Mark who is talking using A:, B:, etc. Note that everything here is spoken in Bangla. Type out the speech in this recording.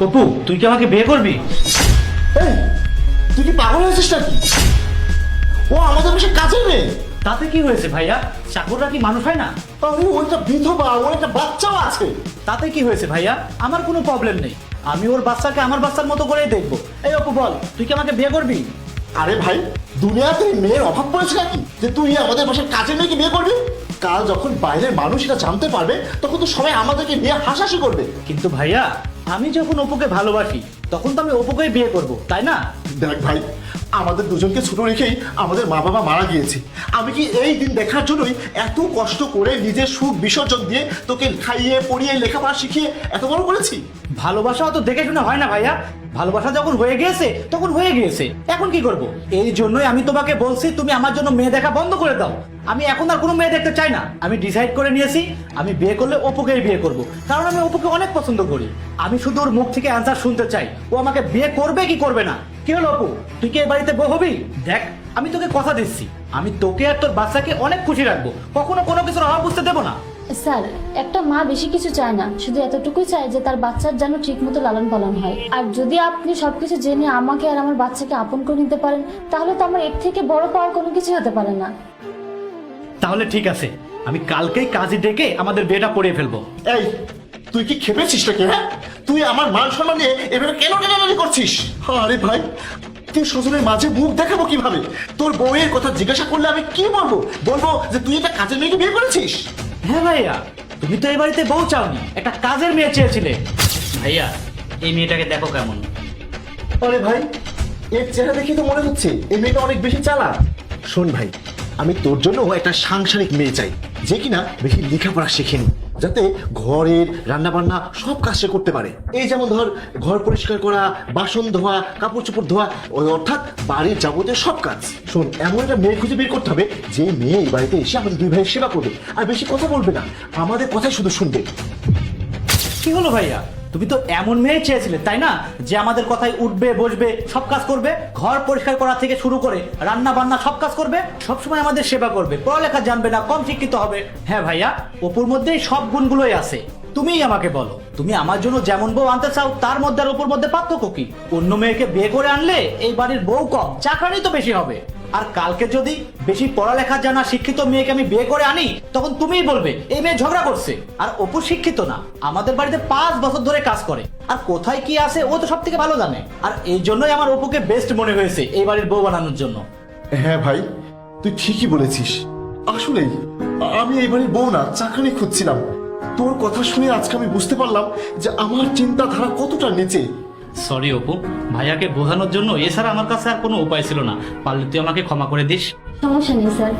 A: অপু, তুই কি আমাকে বিয়ে করবি?
B: এই, তুই কি পাগল হয়েছিস নাকি? ও আমাদের বাসায় কাজের মেয়ে।
A: তাতে কি হয়েছে ভাইয়া? চাকররা কি মানুষ হয় না?
B: আরে ও একটা বিধবা, ওর একটা বাচ্চাও আছে।
A: তাতে কি হয়েছে ভাইয়া? আমার কোনো প্রবলেম নেই, আমি ওর বাচ্চাকে আমার বাচ্চার মতো করেই দেখবো। এই অপু বল, তুই কি আমাকে বিয়ে করবি?
B: আরে ভাই, দুনিয়াতে মেয়ের অভাব পড়েছে নাকি যে তুই আমাদের বাসায় কাজের মেয়েকে বিয়ে করবি? কাল যখন বাইরের মানুষ এটা জানতে পারবে তখন তো সবাই আমাদেরকে নিয়ে হাসাহাসি করবে।
A: কিন্তু ভাইয়া, আমি যখন অপুকে ভালোবাসি তখন তো আমি অপুকেই বিয়ে করব, তাই না?
B: দেখ ভাই, আমাদের দুজনকে ছোট রেখেই আমাদের মা বাবা মারা গিয়েছে। আমি কি এই দিন দেখার জন্যই এত কষ্ট করে নিজের সুখ বিসর্জন দিয়ে তোকে খাইয়ে পড়িয়ে লেখাপড়া শিখিয়ে এত বড় করেছি?
A: ভালোবাসা অত দেখে শুনে হয় না ভাইয়া। ভালোবাসা যখন হয়ে গিয়েছে তখন হয়ে গিয়েছে, এখন কি করব? এই জন্যই আমি তোমাকে বলছি তুমি আমার জন্য মেয়ে দেখা বন্ধ করে দাও। আমি এখন আর কোনো মেয়ে দেখতে চাই না। আমি ডিসাইড করে নিয়েছি, আমি বিয়ে করলে অপুকেই বিয়ে করব, কারণ আমি অপুকে অনেক পছন্দ করি। আমি শুধু ওর মুখ থেকে অ্যান্সার শুনতে চাই, ও আমাকে বিয়ে করবে কি করবে না। কি হলো অপু, তুই কি এই বাড়িতে বউ হবি? দেখ, আমি তোকে কথা দিচ্ছি, আমি তোকে আর তোর বাচ্চাকে অনেক খুশি রাখবো, কখনো কোনো কিছুর অভাব বুঝতে দেবো না।
C: স্যার, একটা মা বেশি কিছু চায় না, শুধু এতটুকুই চায় যে তার বাচ্চার যেন ঠিক মতো লালন পালন হয়। আর যদি আপনি সবকিছু জেনে আমাকে আর আমার বাচ্চাকে আপন করে নিতে পারেন, তাহলে তো আমার এর থেকে বড় পাওয়ার কোনো কিছু হতে পারে না।
A: তাহলে ঠিক আছে, আমি কালকেই কাজে ডেকে আমাদের বিয়েটা পড়িয়ে ফেলবো।
B: এই, তুই কি খেপেছিস নাকি? হ্যাঁ, তুই আমার মান সম্মান নিয়ে এভাবে কেন টানাটানি করছিস? আরে ভাই, তুই স্বজনের মাঝে মুখ দেখাবো কিভাবে? তোর বউয়ের কথা জিজ্ঞাসা করলে আমি কি বলবো? বলবো যে তুই একটা কাজের মেয়েকে বিয়ে করেছিস?
A: হ্যাঁ ভাইয়া, তুমি তো এই বাড়িতে বউ চাওনি, একটা কাজের মেয়ে চেয়েছিলে। ভাইয়া, এই মেয়েটাকে দেখো কেমন।
B: আরে ভাই, এর চেহারা দেখে তো মনে হচ্ছে এই মেয়েটা অনেক বেশি চালাক। শোন ভাই, আমি তোর জন্য একটা সাংসারিক মেয়ে চাই, যে কিনা বেশি লেখাপড়া শেখেনি, যাতে ঘরের রান্না বান্না সব কাজ সে করতে পারে। এই যেমন ধর, ঘর পরিষ্কার করা, বাসন ধোয়া, কাপড় চোপড় ধোয়া, ওই অর্থাৎ বাড়ির যাবতীয় সব কাজ। শোন, এমন একটা মেয়ে খুঁজে বের করতে হবে যে মেয়ে এই বাড়িতে এসে আমাদের দুই ভাইয়ের সেবা করবে, আর বেশি কথা বলবে না, আমাদের কথাই শুধু শুনবে।
A: কি হলো ভাইয়া, তুমি তো এমন মেয়ে চেয়েছিলে তাই না, যে আমাদের কথায় উঠবে বসবে, সব কাজ করবে, ঘর পরিষ্কার করা থেকে শুরু করে রান্না বান্না সব কাজ করবে, সবসময় আমাদের সেবা করবে, পড়ালেখা জানবে না, কম শিক্ষিত হবে। হ্যাঁ ভাইয়া, অপুর মধ্যে সব গুণগুলোই আছে। তুমিই আমাকে বলো, তুমি আমার জন্য যেমন বউ আনতে চাও তার মধ্যে আর অপুর মধ্যে পার্থক্য কি? অন্য মেয়েকে বিয়ে করে আনলে এই বাড়ির বউ কম, চাকরানি তো বেশি হবে। আর কালকে যদি বেশি পড়ালেখা জানা শিক্ষিত মেয়েকে আমি বিয়ে করে আনি, তখন তুমিই বলবে এই মেয়ে ঝগড়া করছে। আর অপু শিক্ষিত না, আমাদের বাড়িতে 5 বছর ধরে কাজ করে, আর কোথায় কি আছে ও তো সব থেকে ভালো জানে। আর এই জন্যই আমার অপুকে বেস্ট মনে হয়েছে এই বাড়ির বউ বানানোর জন্য।
B: হ্যাঁ ভাই, তুই ঠিকই বলেছিস। আসলেই আমি এই বাড়ির বউ না, চাকরি খুঁজছিলাম। তোর কথা শুনে আজকে আমি বুঝতে পারলাম যে আমার চিন্তাধারা কতটা নিচে।
A: সরি অপু, ভাইয়াকে বোঝানোর জন্য এছাড়া আমার কাছে আর কোনো উপায় ছিল না। পারলে তুই আমাকে ক্ষমা করে দিস।
C: সমস্যা নেই স্যার।